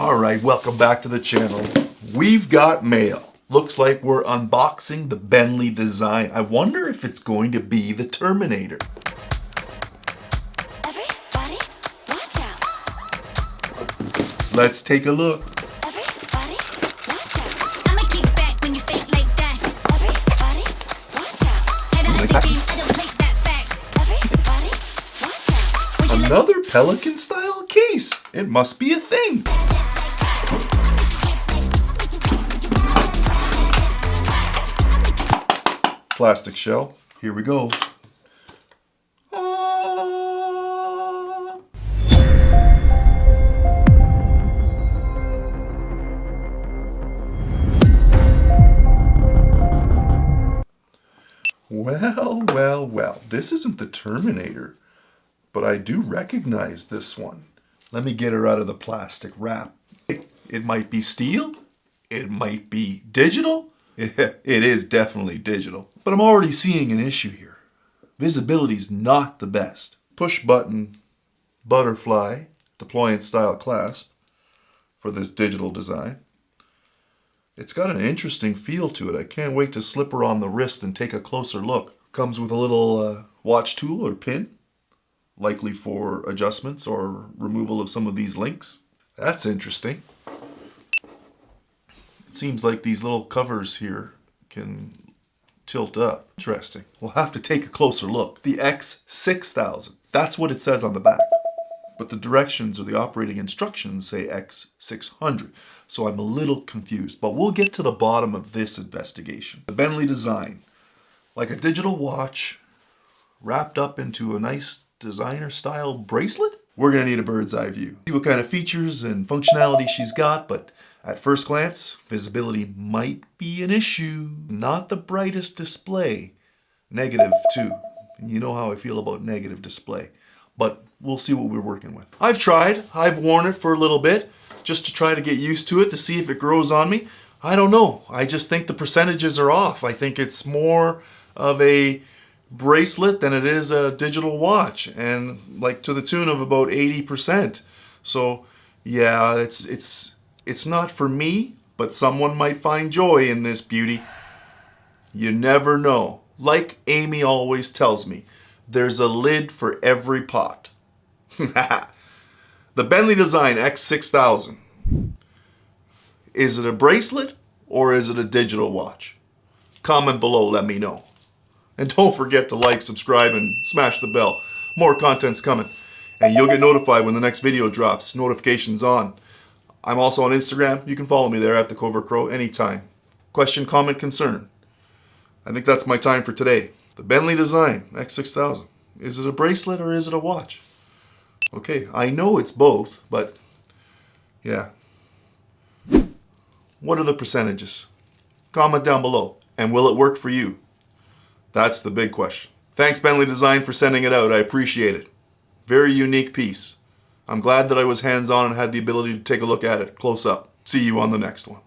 Alright, welcome back to the channel. We've got mail. Looks like we're unboxing the Bentley design. I wonder if it's going to be the Terminator. Everybody, watch out. Let's take a look. Everybody, watch out. I'ma kick back when you fake like that. Everybody, watch out. Head on the game, I don't play that fact. Everybody, watch out. Another Pelican style case. It must be a thing. Plastic shell. Here we go. Well. This isn't the Terminator, but I do recognize this one. Let me get her out of the plastic wrap. It might be steel. It might be digital. It is definitely digital. But I'm already seeing an issue here. Visibility's not the best. Push button butterfly deployant style clasp for this digital design. It's got an interesting feel to it. I can't wait to slip her on the wrist and take a closer look. Comes with a little watch tool or pin, likely for adjustments or removal of some of these links. That's interesting. It seems like these little covers here can tilt up. Interesting. We'll have to take a closer look. The X6000. That's what it says on the back. But the directions or the operating instructions say X600. So I'm a little confused. But we'll get to the bottom of this investigation. The Bentley design. Like a digital watch wrapped up into a nice designer style bracelet. We're going to need a bird's eye view. See what kind of features and functionality she's got, but at first glance, visibility might be an issue. Not the brightest display. Negative too. You know how I feel about negative display. But we'll see what we're working with. I've tried. I've worn it for a little bit just to try to get used to it, to see if it grows on me. I don't know. I just think the percentages are off. I think it's more of a bracelet than it is a digital watch, and like to the tune of about 80%. So yeah, it's not for me, but someone might find joy in this beauty. You never know. Like Amy always tells me, there's a lid for every pot. The Bentley design X6000. Is it a bracelet or is it a digital watch? Comment below, let me know. And don't forget to like, subscribe, and smash the bell. More content's coming. And you'll get notified when the next video drops. Notifications on. I'm also on Instagram. You can follow me there at TheCovertCrow anytime. Question, comment, concern. I think that's my time for today. The Bentley design X6000. Is it a bracelet or is it a watch? Okay, I know it's both, but yeah. What are the percentages? Comment down below. And will it work for you? That's the big question. Thanks Bentley Design for sending it out. I appreciate it. Very unique piece. I'm glad that I was hands-on and had the ability to take a look at it close up. See you on the next one.